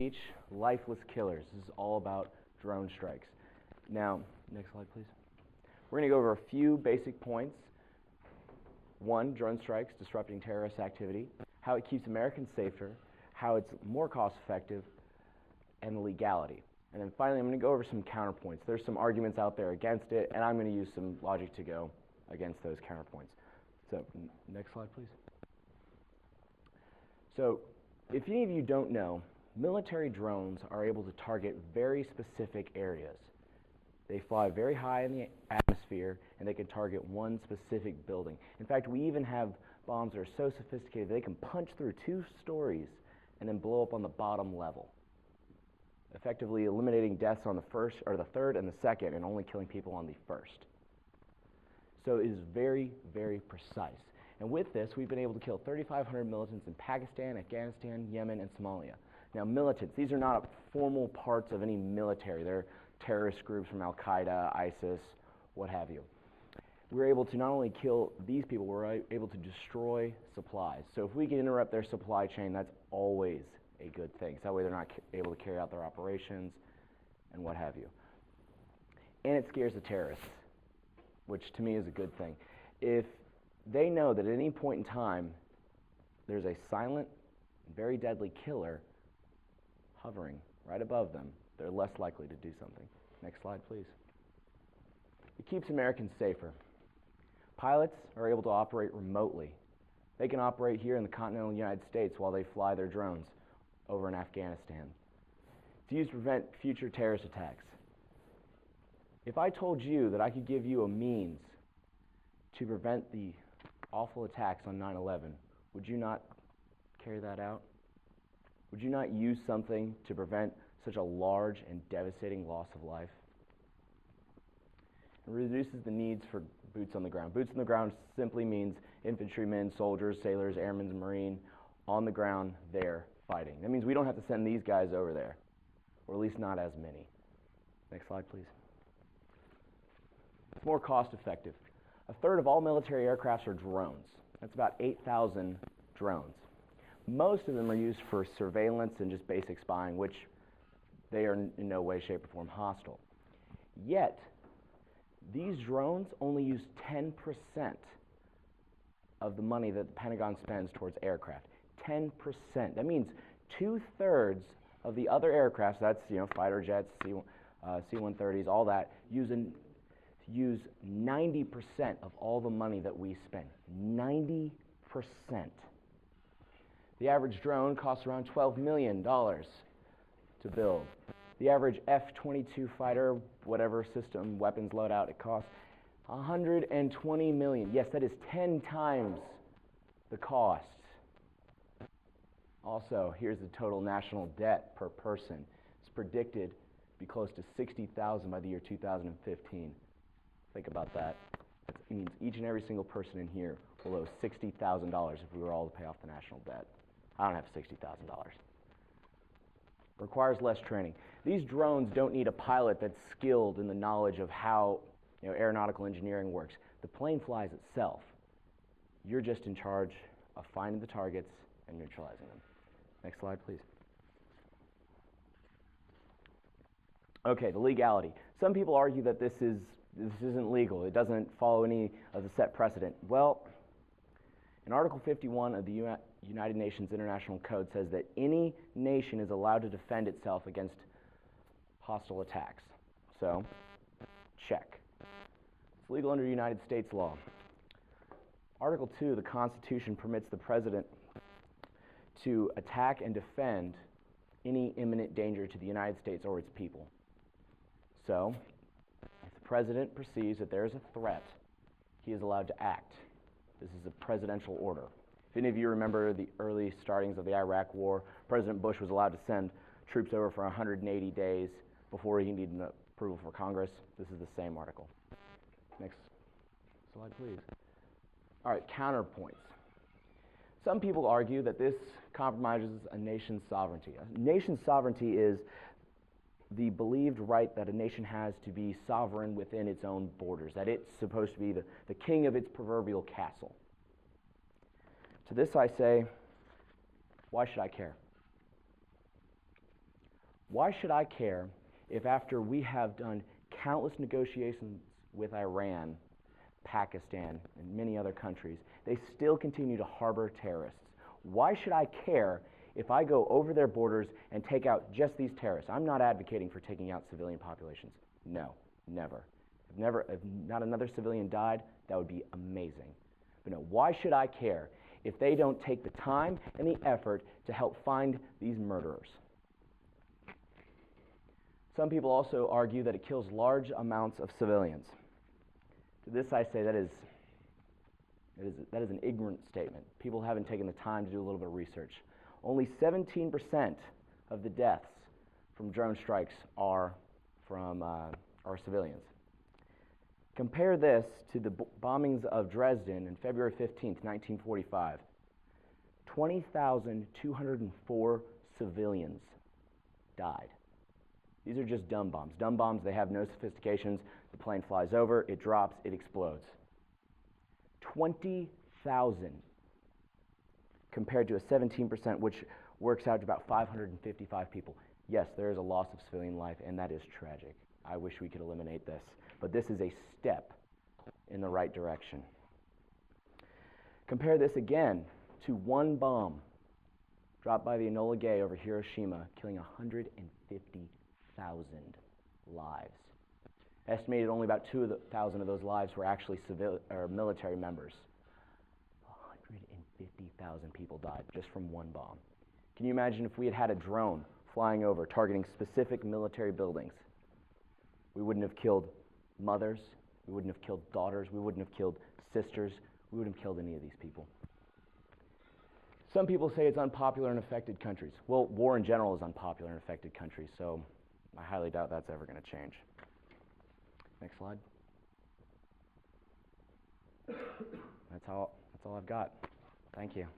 Each lifeless killers. This is all about drone strikes. Now, next slide, please. We're going to go over a few basic points. One, drone strikes disrupting terrorist activity, how it keeps Americans safer, how it's more cost effective, and the legality. And then finally, I'm going to go over some counterpoints. There's some arguments out there against it, and I'm going to use some logic to go against those counterpoints. So, next slide, please. So, if any of you don't know, military drones are able to target very specific areas. They fly very high in the atmosphere, and they can target one specific building. In fact, we even have bombs that are so sophisticated they can punch through 2 stories and then blow up on the bottom level, effectively eliminating deaths on the first or the third and the second, and only killing people on the first. So it is very, very precise. And with this, we've been able to kill 3,500 militants in Pakistan, Afghanistan, Yemen, and Somalia. Now, militants, these are not formal parts of any military. They're terrorist groups from Al-Qaeda, ISIS, what have you. We're able to not only kill these people, we're able to destroy supplies. So if we can interrupt their supply chain, that's always a good thing. So that way they're not able to carry out their operations and what have you. And it scares the terrorists, which to me is a good thing. If they know that at any point in time there's a silent, very deadly killer hovering right above them, they're less likely to do something. Next slide, please. It keeps Americans safer. Pilots are able to operate remotely. They can operate here in the continental United States while they fly their drones over in Afghanistan. It's used to prevent future terrorist attacks. If I told you that I could give you a means to prevent the awful attacks on 9/11, would you not carry that out? Would you not use something to prevent such a large and devastating loss of life? It reduces the needs for boots on the ground. Boots on the ground simply means infantrymen, soldiers, sailors, airmen, and marine on the ground there fighting. That means we don't have to send these guys over there, or at least not as many. Next slide, please. It's more cost effective. A third of all military aircrafts are drones. That's about 8,000 drones. Most of them are used for surveillance and just basic spying, which they are in no way, shape, or form hostile. Yet, these drones only use 10% of the money that the Pentagon spends towards aircraft. 10%. That means 2/3 of the other aircrafts, that's fighter jets, C-130s, all that, use 90% of all the money that we spend. 90%. The average drone costs around $12 million to build. The average F-22 fighter, whatever system, weapons loadout, it costs $120 million. Yes, that is 10 times the cost. Also, here's the total national debt per person. It's predicted to be close to $60,000 by the year 2015. Think about that. That means each and every single person in here will owe $60,000 if we were all to pay off the national debt. I don't have $60,000. Requires less training. These drones don't need a pilot that's skilled in the knowledge of how aeronautical engineering works. The plane flies itself. You're just in charge of finding the targets and neutralizing them. Next slide, please. Okay, the legality. Some people argue that this isn't legal. It doesn't follow any of the set precedent. Well, in Article 51 of the United Nations International Code says that any nation is allowed to defend itself against hostile attacks. So, check. It's legal under United States law. Article 2 of the Constitution permits the President to attack and defend any imminent danger to the United States or its people. So, if the President perceives that there is a threat, he is allowed to act. This is a presidential order. If any of you remember the early startings of the Iraq War, President Bush was allowed to send troops over for 180 days before he needed approval for Congress. This is the same article. Next slide, please. All right, counterpoints. Some people argue that this compromises a nation's sovereignty. A nation's sovereignty is the believed right that a nation has to be sovereign within its own borders, that it's supposed to be the king of its proverbial castle. To this I say, why should I care? Why should I care if after we have done countless negotiations with Iran, Pakistan, and many other countries, they still continue to harbor terrorists? Why should I care if I go over their borders and take out just these terrorists? I'm not advocating for taking out civilian populations. No, never. If not another civilian died, that would be amazing. But no, why should I care if they don't take the time and the effort to help find these murderers? Some people also argue that it kills large amounts of civilians. To this I say that is an ignorant statement. People haven't taken the time to do a little bit of research. Only 17% of the deaths from drone strikes are civilians. Compare this to the bombings of Dresden on February 15th, 1945. 20,204 civilians died. These are just dumb bombs. Dumb bombs, they have no sophistications. The plane flies over, it drops, it explodes. 20,000 compared to a 17%, which works out to about 555 people. Yes, there is a loss of civilian life, and that is tragic. I wish we could eliminate this. But this is a step in the right direction. Compare this again to one bomb dropped by the Enola Gay over Hiroshima, killing 150,000 lives. Estimated only about 2,000 of those lives were actually military members. 150,000 people died just from one bomb. Can you imagine if we had had a drone flying over targeting specific military buildings? We wouldn't have killed mothers, we wouldn't have killed daughters, we wouldn't have killed sisters, we wouldn't have killed any of these people. Some people say it's unpopular in affected countries. Well, war in general is unpopular in affected countries, so I highly doubt that's ever going to change. Next slide. That's all I've got. Thank you.